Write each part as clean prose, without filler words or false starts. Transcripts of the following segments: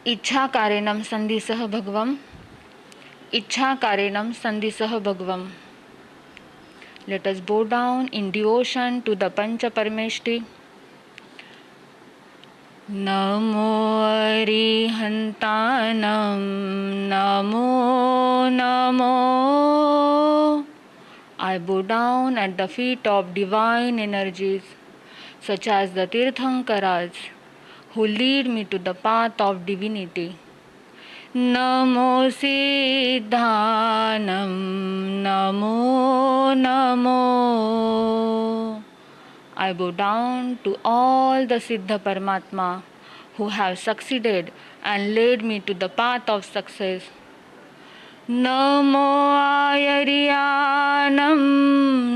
इच्छाकारेणं संधिसः भगवम्. इच्छाकारेणं संधिसः भगवम्. Let us bow down in devotion to the Pancha Parameshti. Namo Arihantanam, Namo Namo. I bow down at the feet of divine energies, such as the Tirthankaras, who lead me to the path of divinity. Namo Siddhanam, Namo Namo. I bow down to all the Siddha Paramatma who have succeeded and led me to the path of success. Namo Ayariyanam,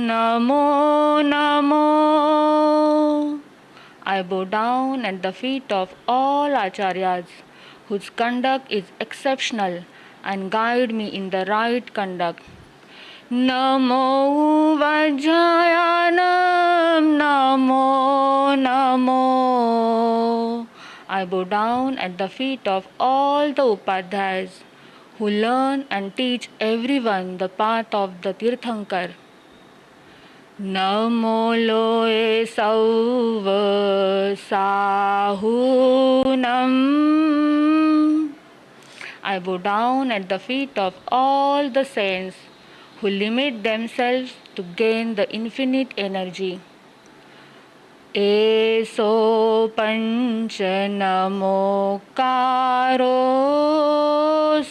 Namo Namo. I bow down at the feet of all Acharyas whose conduct is exceptional and guide me in the right conduct. Namo Vajjayanam, Namo Namo. I bow down at the feet of all the Upadhyayas who learn and teach everyone the path of the Tirthankar. Namo Loe Sauva Sahunam. I bow down at the feet of all the saints who limit themselves to gain the infinite energy. Eso pancha namokaro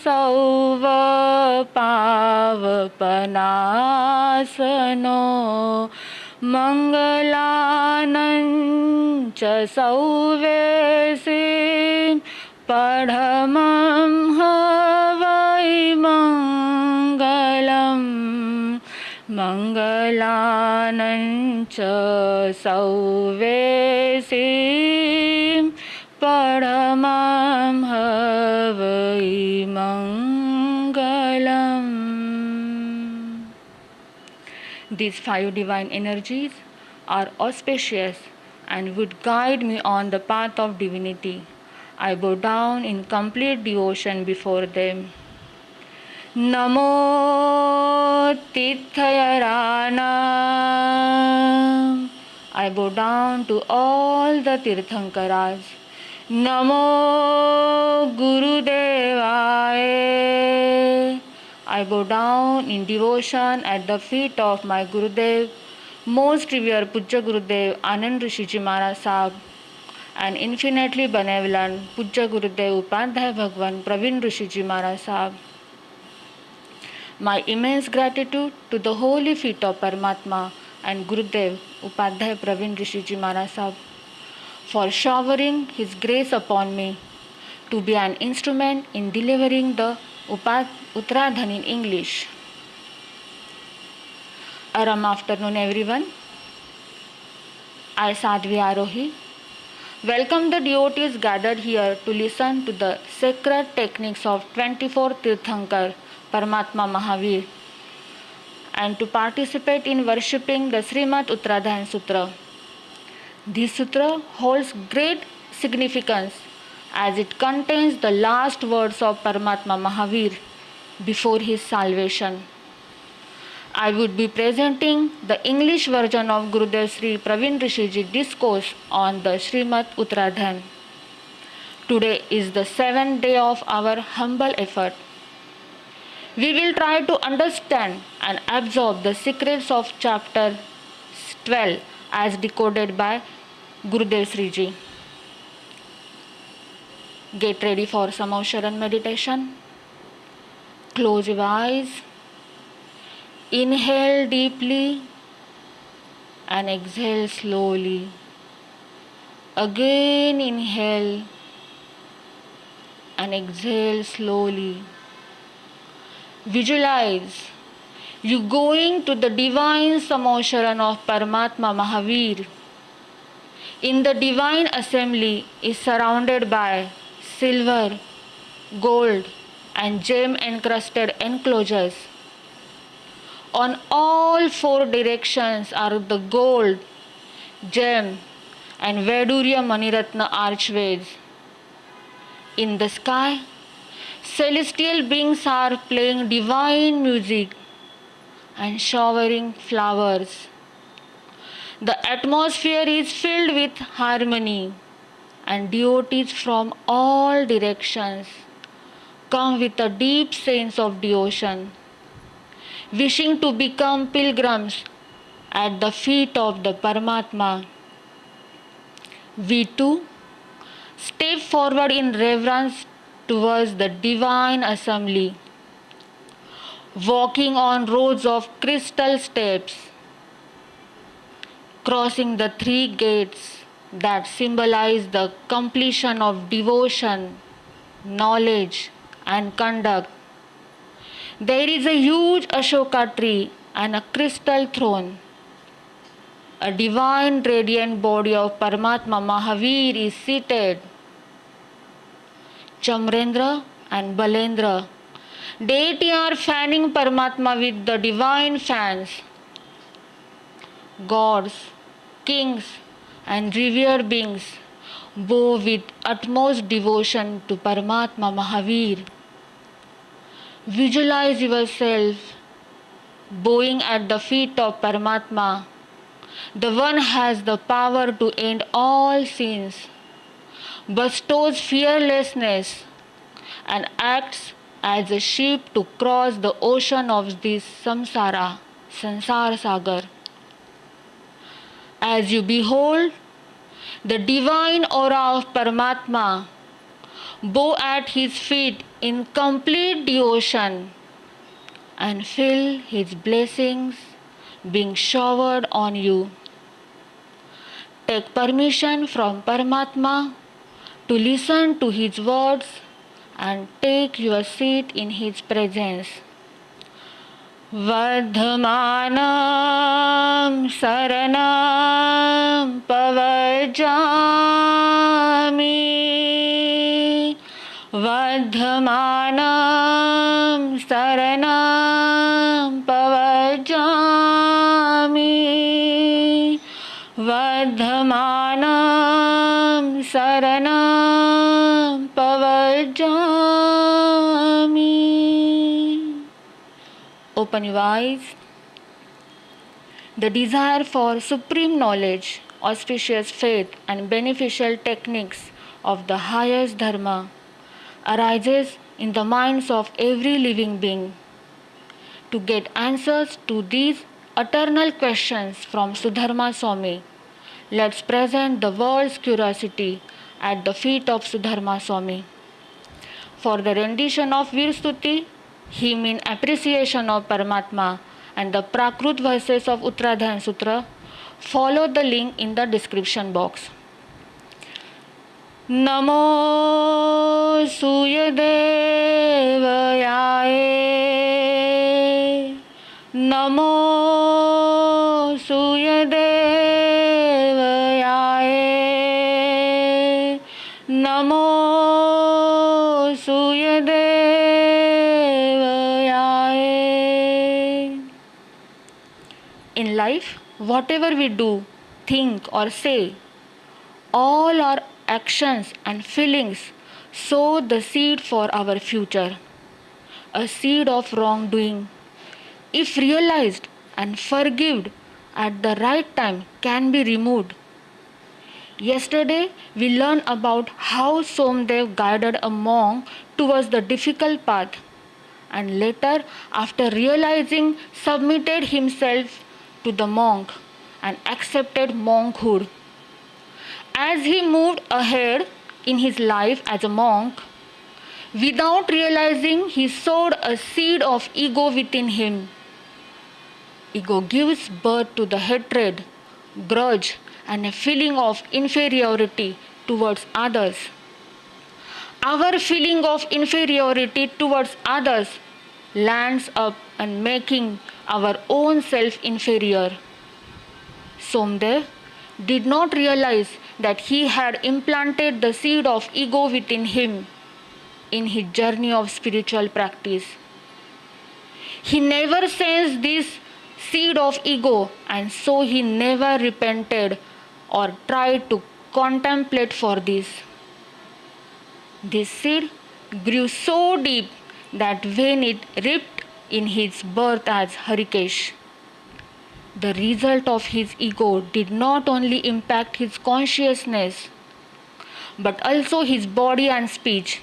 sauva pavapanasano mangalanam cha sauvesi padhamam havai mangalam mangalanam cha sauvesi padhamam havai mangalam. These 5 divine energies are auspicious and would guide me on the path of divinity. I bow down in complete devotion before them. Namo Tirthayarana. I bow down to all the Tirthankaras. Namo Gurudevaya. I bow down in devotion at the feet of my Gurudev, most revered Pujya Gurudev Anand Rishiji Maharaj Sahib, and infinitely benevolent Pujya Gurudev Upadhyaya Bhagwan Praveen Rishiji Maharaj Sahib. My immense gratitude to the holy feet of Paramatma and Gurudev Upadhyaya Praveen Rishiji Maharaj Sahib for showering his grace upon me to be an instrument in delivering the Uttaradhyayana in English. Aram afternoon everyone. I Sadhvi Arohi welcome the devotees gathered here to listen to the sacred techniques of 24 Tirthankar Paramatma Mahaveer and to participate in worshipping the Shrimat Uttaradhyayana Sutra. This sutra holds great significance as it contains the last words of Paramatma Mahaveer before his salvation. I would be presenting the English version of Gurudev Sri Praveen Rishiji discourse on the Shrimat Uttaradhyayan. Today is the 7th day of our humble effort. We will try to understand and absorb the secrets of chapter 12 as decoded by Gurudev Sriji. Get ready for Samavsharan meditation. Close your eyes. Inhale deeply and exhale slowly. Again inhale and exhale slowly. Visualize you going to the divine Samavsharan of Paramatma Mahaveer. In the divine assembly is surrounded by silver, gold and gem encrusted enclosures. On all 4 directions are the gold, gem and Vaidurya Maniratna archways. In the sky, celestial beings are playing divine music and showering flowers. The atmosphere is filled with harmony, and devotees from all directions come with a deep sense of devotion, wishing to become pilgrims at the feet of the Paramatma. We too step forward in reverence towards the divine assembly, walking on roads of crystal steps, crossing the three gates that symbolize the completion of devotion, knowledge, and conduct. There is a huge Ashoka tree and a crystal throne. A divine radiant body of Paramatma Mahaveer is seated. Chamrendra and Balendra, deity, are fanning Paramatma with the divine fans. Gods, kings, and revered beings bow with utmost devotion to Paramatma Mahaveer. Visualize yourself bowing at the feet of Paramatma. The one has the power to end all sins, bestows fearlessness, and acts as a ship to cross the ocean of this samsara, sansar sagar. As you behold the divine aura of Paramatma, bow at his feet in complete devotion and feel his blessings being showered on you. Take permission from Paramatma to listen to his words and take your seat in his presence. Vardhamanam saranam pavajami. Vardhamanam saranam pavajami. Vardhamanam saranam pavajami. Open your eyes. The desire for supreme knowledge, auspicious faith, and beneficial techniques of the highest dharma arises in the minds of every living being. To get answers to these eternal questions from Sudharma Swami, let's present the world's curiosity at the feet of Sudharma Swami. For the rendition of Veer Stuti, hymn in appreciation of Paramatma, and the Prakrut verses of Uttaradhyayana Sutra, follow the link in the description box. Namo Suyadevayaye. Namo Suyadevayaye. Namo Suyadevayaye. In life, whatever we do, think, or say, all our actions and feelings sow the seed for our future, a seed of wrongdoing, if realized and forgiven at the right time, can be removed. Yesterday, we learned about how Somdev guided a monk towards the difficult path, and later, after realizing, submitted himself to the monk and accepted monkhood. As he moved ahead in his life as a monk, without realizing, he sowed a seed of ego within him. Ego gives birth to the hatred, grudge, and a feeling of inferiority towards others. Our feeling of inferiority towards others lands up and making our own self inferior. Somdev did not realize that he had implanted the seed of ego within him in his journey of spiritual practice. He never sensed this seed of ego, and so he never repented or tried to contemplate for this. This seed grew so deep that when it ripped in his birth as Harikesh, the result of his ego did not only impact his consciousness but also his body and speech.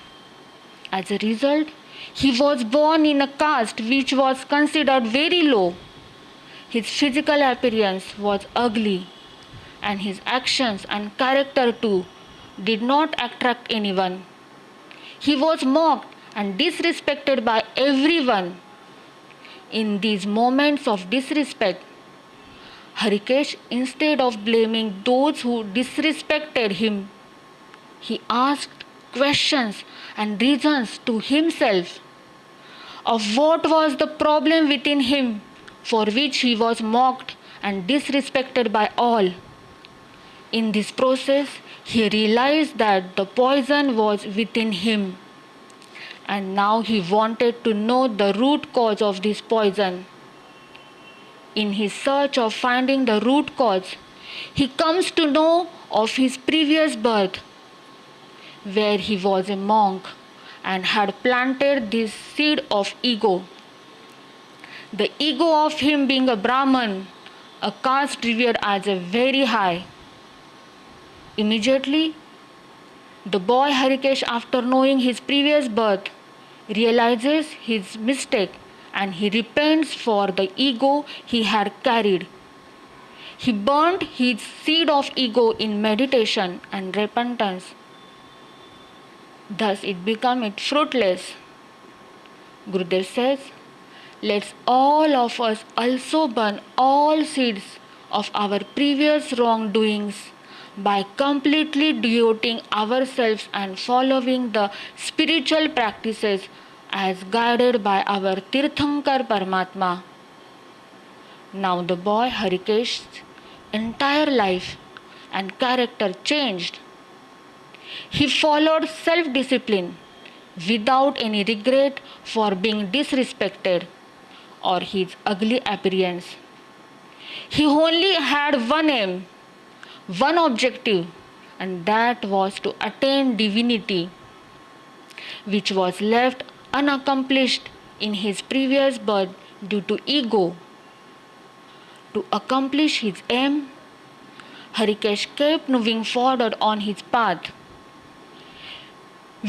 As a result, he was born in a caste which was considered very low. His physical appearance was ugly, and his actions and character too did not attract anyone. He was mocked and disrespected by everyone. In these moments of disrespect, Harikesh, instead of blaming those who disrespected him, he asked questions and reasons to himself of what was the problem within him for which he was mocked and disrespected by all. In this process, he realized that the poison was within him, and now he wanted to know the root cause of this poison. In his search of finding the root cause, he comes to know of his previous birth, where he was a monk and had planted this seed of ego. The ego of him being a Brahman, a caste revered as a very high. Immediately, the boy Harikesh, after knowing his previous birth, realizes his mistake and he repents for the ego he had carried. He burnt his seed of ego in meditation and repentance. Thus it became fruitless. Gurudev says, let's all of us also burn all seeds of our previous wrongdoings by completely devoting ourselves and following the spiritual practices as guided by our Tirthankar Paramatma. Now the boy Harikesh's entire life and character changed. He followed self-discipline without any regret for being disrespected or his ugly appearance. He only had one aim, one objective, and that was to attain divinity, which was left unaccomplished in his previous birth due to ego. To accomplish his aim, Harikesh kept moving forward on his path.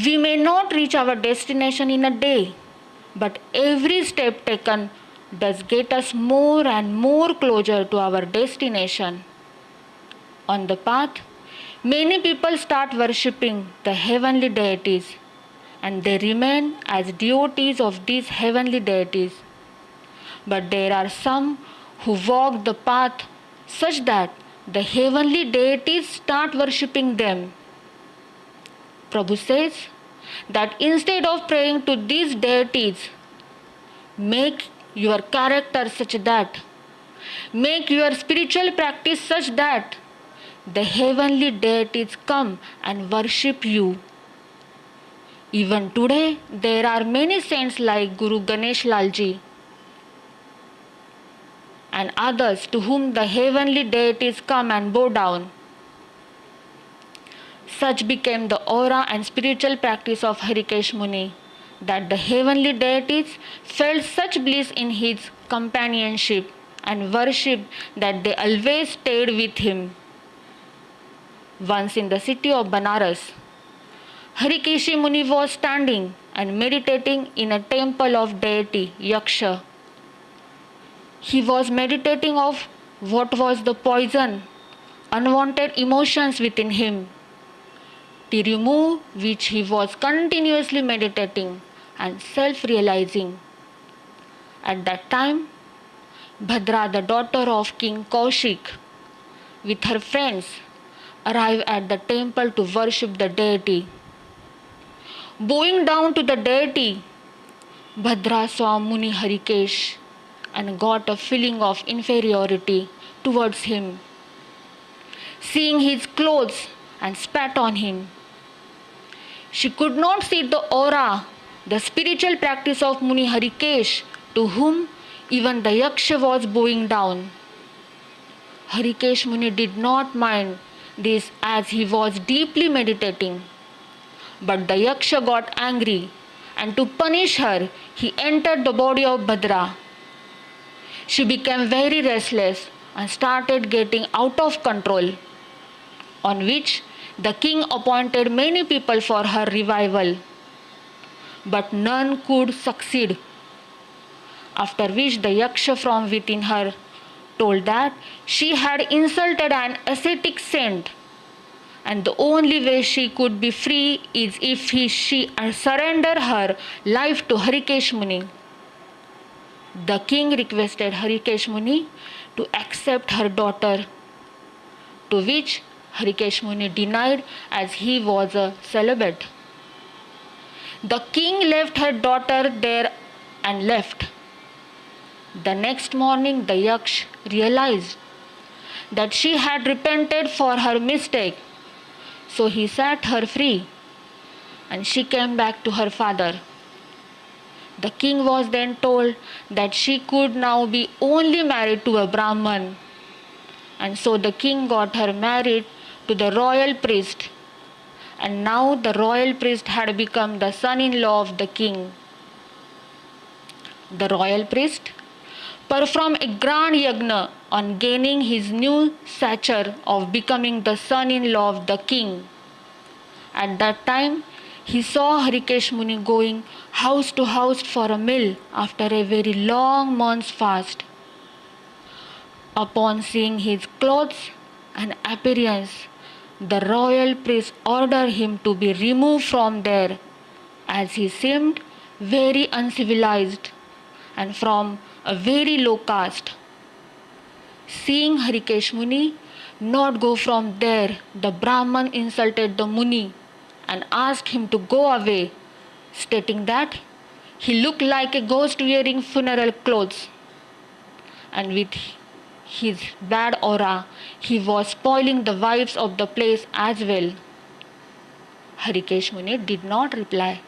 We may not reach our destination in a day, but every step taken does get us more and more closer to our destination. On the path, many people start worshipping the heavenly deities, and they remain as devotees of these heavenly deities. But there are some who walk the path such that the heavenly deities start worshipping them. Prabhu says that instead of praying to these deities, make your character such that, make your spiritual practice such that the heavenly deities come and worship you. Even today, there are many saints like Guru Ganesh Lalji and others to whom the heavenly deities come and bow down. Such became the aura and spiritual practice of Harikesh Muni, that the heavenly deities felt such bliss in his companionship and worship that they always stayed with him. Once in the city of Banaras, Harikesh Muni was standing and meditating in a temple of deity Yaksha. He was meditating of what was the poison, unwanted emotions within him, to remove which he was continuously meditating and self-realizing. At that time, Bhadra, the daughter of King Kaushik, with her friends, arrived at the temple to worship the deity. Bowing down to the deity, Bhadra saw Muni Harikesh and got a feeling of inferiority towards him. Seeing his clothes, and spat on him. She could not see the aura, the spiritual practice of Muni Harikesh, to whom even the Yaksha was bowing down. Harikesh Muni did not mind this as he was deeply meditating. But the Yaksha got angry, and to punish her, he entered the body of Bhadra. She became very restless and started getting out of control, on which the king appointed many people for her revival, but none could succeed. After which the Yaksha from within her told that she had insulted an ascetic saint, and the only way she could be free is if she surrender her life to Harikesh Muni. The king requested Harikesh Muni to accept her daughter, to which Harikesh Muni denied as he was a celibate. The king left her daughter there and left. The next morning, the Yaksh realized that she had repented for her mistake, so he set her free, and she came back to her father. The king was then told that she could now be only married to a Brahman, and so the king got her married to the royal priest, and now the royal priest had become the son-in-law of the king. The royal priest performed a grand yajna on gaining his new stature of becoming the son-in-law of the king. At that time, he saw Harikesh Muni going house to house for a meal after a very long month's fast. Upon seeing his clothes and appearance, the royal priest ordered him to be removed from there, as he seemed very uncivilized and from a very low caste. Seeing Harikesh Muni not go from there, the Brahman insulted the Muni and asked him to go away, stating that he looked like a ghost wearing funeral clothes, and with his bad aura he was spoiling the wives of the place as well. Harikesh Muni did not reply,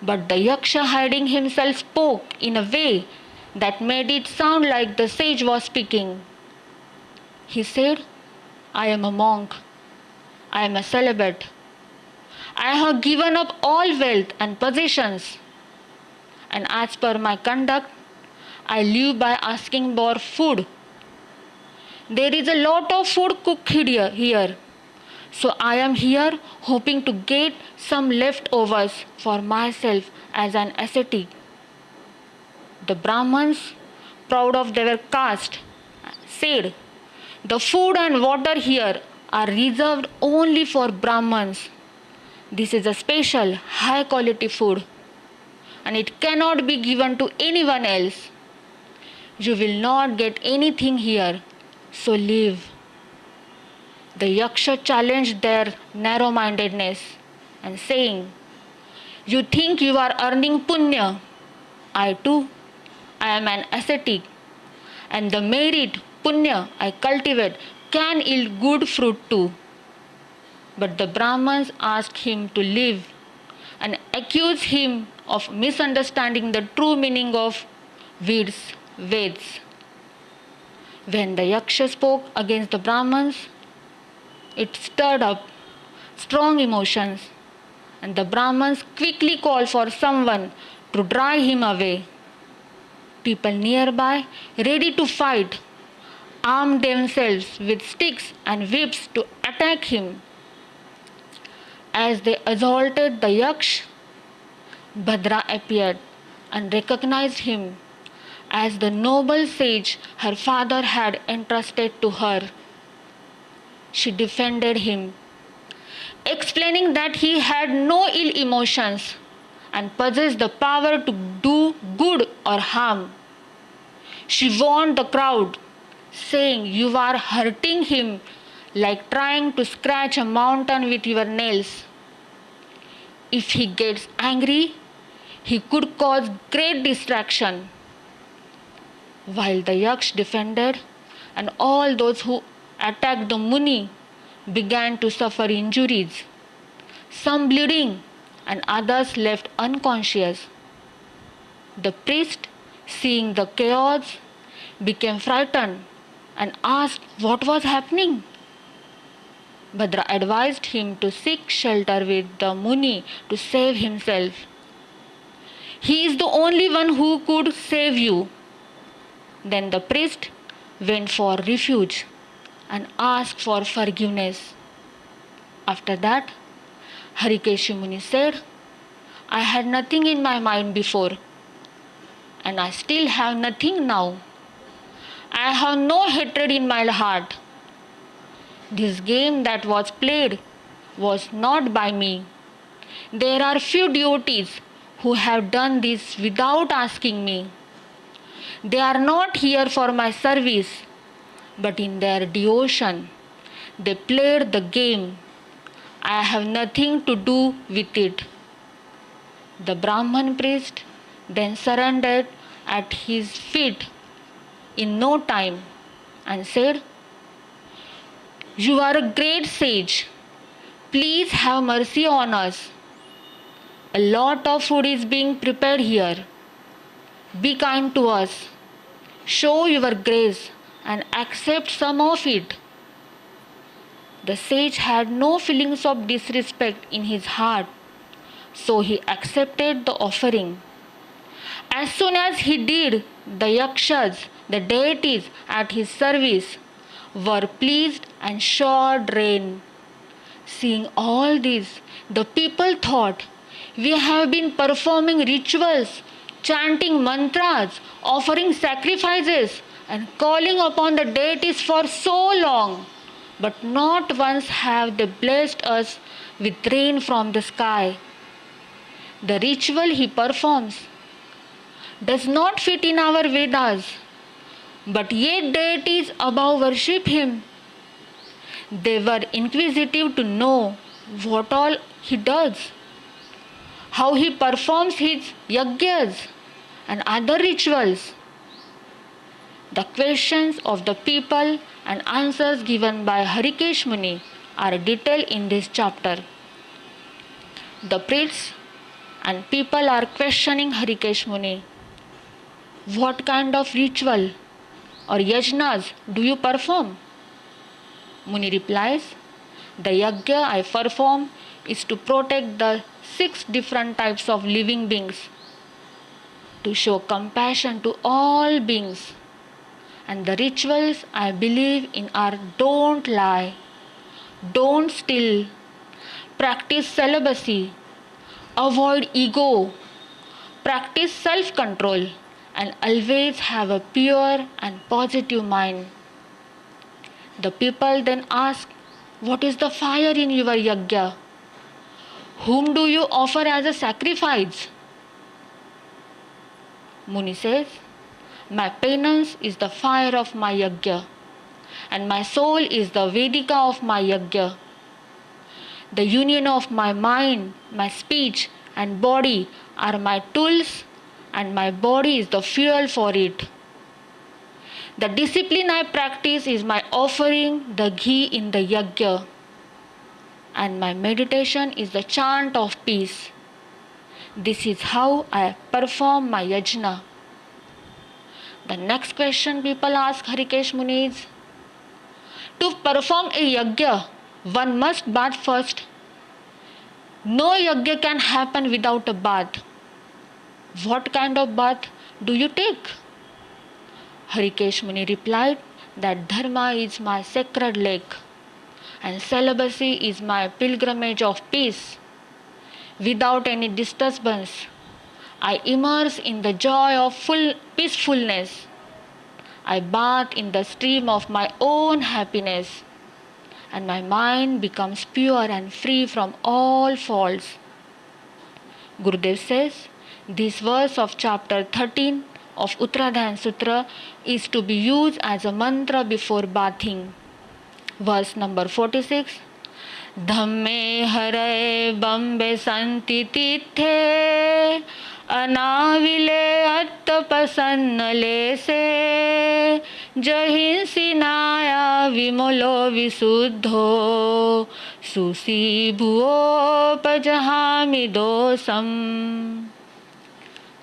but the Yaksha hiding himself spoke in a way that made it sound like the sage was speaking. He said, "I am a monk. I am a celibate. I have given up all wealth and possessions, and as per my conduct, I live by asking for food. There is a lot of food cooked here, so I am here hoping to get some leftovers for myself as an ascetic." The Brahmins, proud of their caste, said, "The food and water here are reserved only for Brahmins. This is a special, high quality food, and it cannot be given to anyone else. You will not get anything here, so leave." The Yaksha challenged their narrow mindedness and saying, "You think you are earning punya? I too, I am an ascetic, and the merit punya I cultivate can yield good fruit too." But the Brahmins asked him to leave and accused him of misunderstanding the true meaning of Veds. When the Yaksha spoke against the Brahmins, it stirred up strong emotions, and the Brahmins quickly called for someone to drive him away. People nearby, ready to fight, armed themselves with sticks and whips to attack him. As they assaulted the Yaksh, Bhadra appeared and recognized him as the noble sage her father had entrusted to her. She defended him, explaining that he had no ill emotions and possessed the power to do good or harm. She warned the crowd, saying, "You are hurting him like trying to scratch a mountain with your nails. If he gets angry, he could cause great distraction." While the Yaksh defended, and all those who attacked the Muni began to suffer injuries, some bleeding and others left unconscious. The priest, seeing the chaos, became frightened and asked what was happening. Bhadra advised him to seek shelter with the Muni to save himself. He is the only one who could save you. Then the priest went for refuge and asked for forgiveness. After that, Harikesh Muni said, I had nothing in my mind before, and I still have nothing now. I have no hatred in my heart. This game that was played was not by me. There are few devotees who have done this without asking me. They are not here for my service, but in their devotion, they played the game. I have nothing to do with it. The Brahman priest then surrendered at his feet in no time and said, You are a great sage. Please have mercy on us. A lot of food is being prepared here. Be kind to us. Show your grace and accept some of it. The sage had no feelings of disrespect in his heart, so he accepted the offering. As soon as he did, the yakshas, the deities at his service, were pleased and showered rain. Seeing all this, the people thought, We have been performing rituals, chanting mantras, offering sacrifices, and calling upon the deities for so long, but not once have they blessed us with rain from the sky. The ritual he performs does not fit in our Vedas, but yet deities above worship him. They were inquisitive to know what all he does, how he performs his yajnas and other rituals. The questions of the people and answers given by Harikesh Muni are detailed in this chapter. The priests and people are questioning Harikesh Muni. What kind of ritual or yajnas do you perform? Muni replies, The yajna I perform is to protect the 6 different types of living beings, to show compassion to all beings. And the rituals I believe in are don't lie, don't steal, practice celibacy, avoid ego, practice self-control, and always have a pure and positive mind. The people then ask, What is the fire in your yajna? Whom do you offer as a sacrifice? Muni says, My penance is the fire of my yajna, and my soul is the Vedika of my yajna. The union of my mind, my speech, and body are my tools, and my body is the fuel for it. The discipline I practice is my offering, the ghee in the yajna, and my meditation is the chant of peace. This is how I perform my yajna. The next question people ask Harikesh Muni is, to perform a yajna, one must bath first. No yajna can happen without a bath. What kind of bath do you take? Harikesh Muni replied that dharma is my sacred lake and celibacy is my pilgrimage of peace. Without any disturbance, I immerse in the joy of full peacefulness. I bathe in the stream of my own happiness, and my mind becomes pure and free from all faults. Gurudev says, this verse of chapter 13 of Uttaradhyayana Sutra is to be used as a mantra before bathing. Verse number 46. Dhamme hare bambe santi tithe anavile attapasanna se jahinsinaya vimolo visuddho susi bhuo pajahami dosam.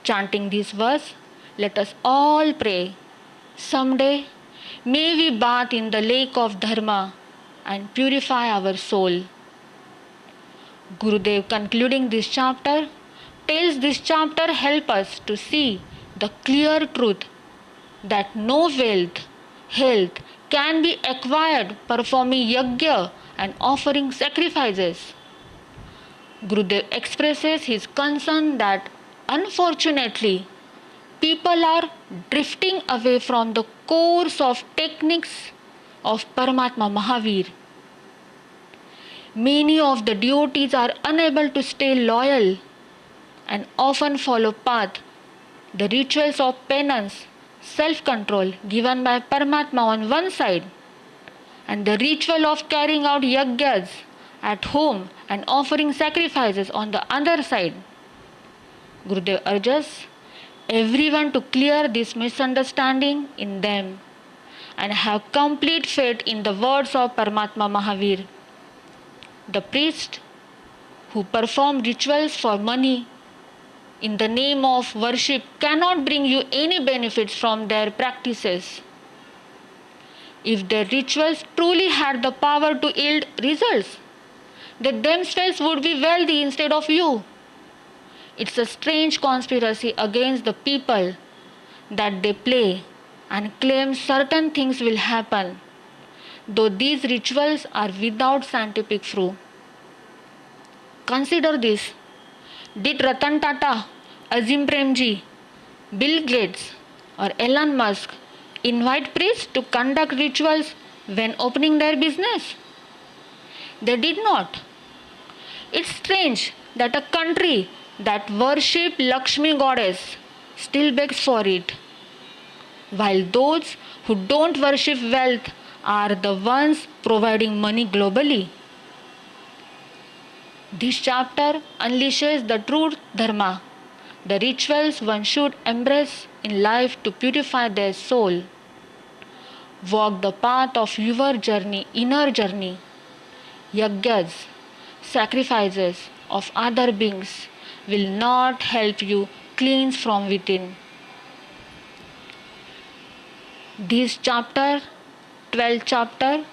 Chanting this verse, let us all pray. Someday, may we bathe in the lake of Dharma and purify our soul. Gurudev, concluding this chapter, tells this chapter help us to see the clear truth that no wealth, health can be acquired performing yajna and offering sacrifices. Gurudev expresses his concern that unfortunately people are drifting away from the course of techniques of Paramatma Mahaveer. Many of the devotees are unable to stay loyal and often follow path, the rituals of penance, self-control given by Paramatma on one side, and the ritual of carrying out yajnas at home and offering sacrifices on the other side. Gurudev urges everyone to clear this misunderstanding in them and have complete faith in the words of Paramatma Mahaveer. The priests who perform rituals for money in the name of worship cannot bring you any benefits from their practices. If their rituals truly had the power to yield results, they themselves would be wealthy instead of you. It's a strange conspiracy against the people that they play and claim certain things will happen, though these rituals are without scientific proof. Consider this. Did Ratan Tata, Azim Premji, Bill Gates or Elon Musk invite priests to conduct rituals when opening their business? They did not. It's strange that a country that worships Lakshmi goddess still begs for it, while those who don't worship wealth are the ones providing money globally. This chapter unleashes the true dharma, the rituals one should embrace in life to purify their soul. Walk the path of your journey, inner journey. Yajnas, sacrifices of other beings will not help you cleanse from within. This chapter, 12th chapter,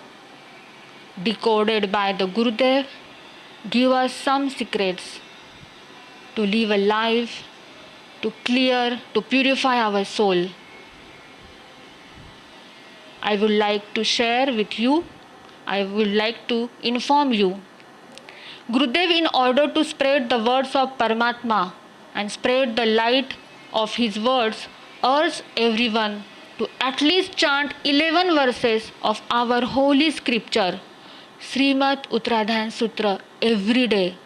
decoded by the Gurudev, give us some secrets to live a life, to clear, to purify our soul. I would like to share with you, I would like to inform you. Gurudev, in order to spread the words of Paramatma and spread the light of his words, urged everyone to at least chant 11 verses of our holy scripture, Shrimat Uttaradhyayana Sutra, every day.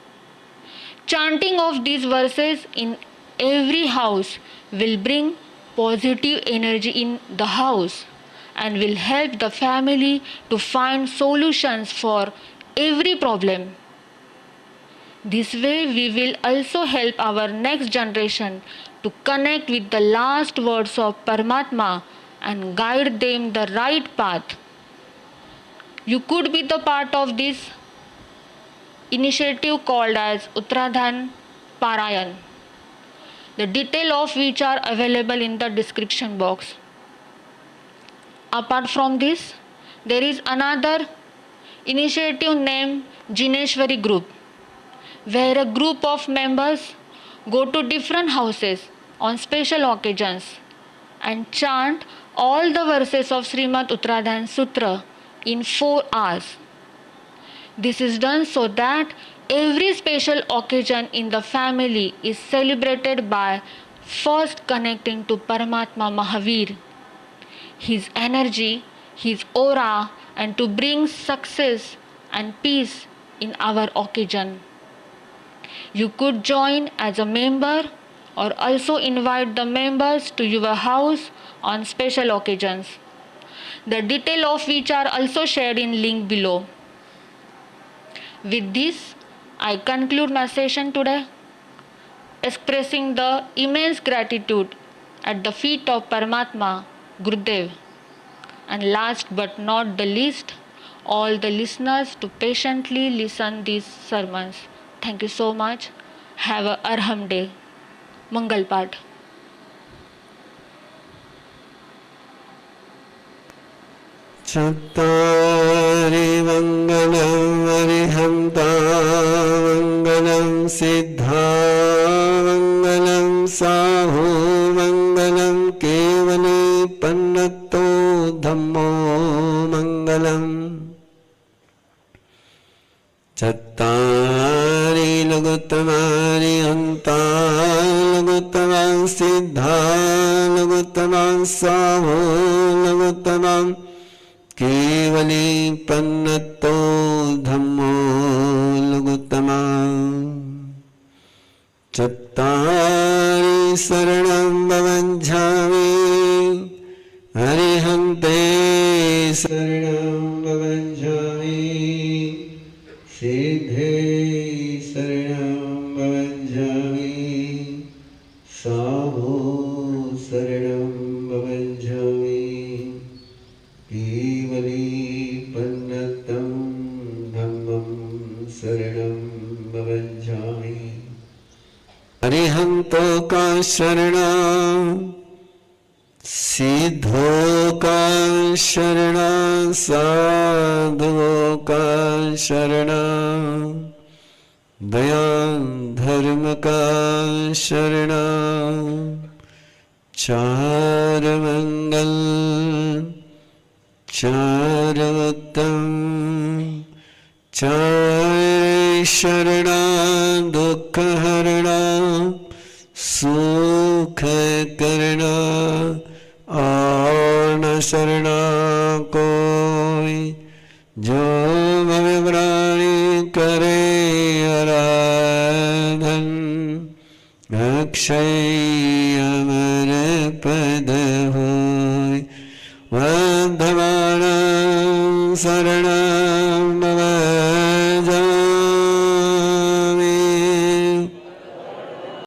Chanting of these verses in every house will bring positive energy in the house and will help the family to find solutions for every problem. This way we will also help our next generation to connect with the last words of Paramatma and guide them the right path. You could be the part of this initiative called as Uttaradhyayan Parayan, the details of which are available in the description box. Apart from this, there is another initiative named Jineshwari Group, where a group of members go to different houses on special occasions and chant all the verses of Srimad Uttaradhyayana Sutra in 4 hours. This is done so that every special occasion in the family is celebrated by first connecting to Paramatma Mahaveer, his energy, his aura, and to bring success and peace in our occasion. You could join as a member or also invite the members to your house on special occasions, the details of which are also shared in link below. With this, I conclude my session today, expressing the immense gratitude at the feet of Paramatma, Gurudev, and last but not the least, all the listeners to patiently listen these sermons. Thank you so much. Have a Arham day. Mangal Path. चत्तारि मङ्गलं अरिहन्ता मङ्गलं सिद्धा मङ्गलं साहो मङ्गलं केवले पन्नतो धम्मो मङ्गलम् चत्तारि लघुत्तमानि हन्ता लघुत्तमां सिद्धा लघुत्तमां साहो लघुत्तमां केवली पन्नतो धम्मो लघुत्तमा चत्तारि शरणं भवञ्झामि हरिहन्ते शरणं भवञ्झामि सिद्धे शरणं भवञ्झामि साधु शरणं भवञ्झामि केवली पन्नतं धम्मं शरणं भवञ्झामि अरिहंतो का शरणं सिद्धो का शरणं साधुओं का शरणं दया धर्म का शरणं चार मंगल चार उत्तम चार शरणा दुख हरणा सुख करना और न शरणा कोई जो भविप्राणी करे आराधन अक्षय अमर पद होय वर्धमानं शरणं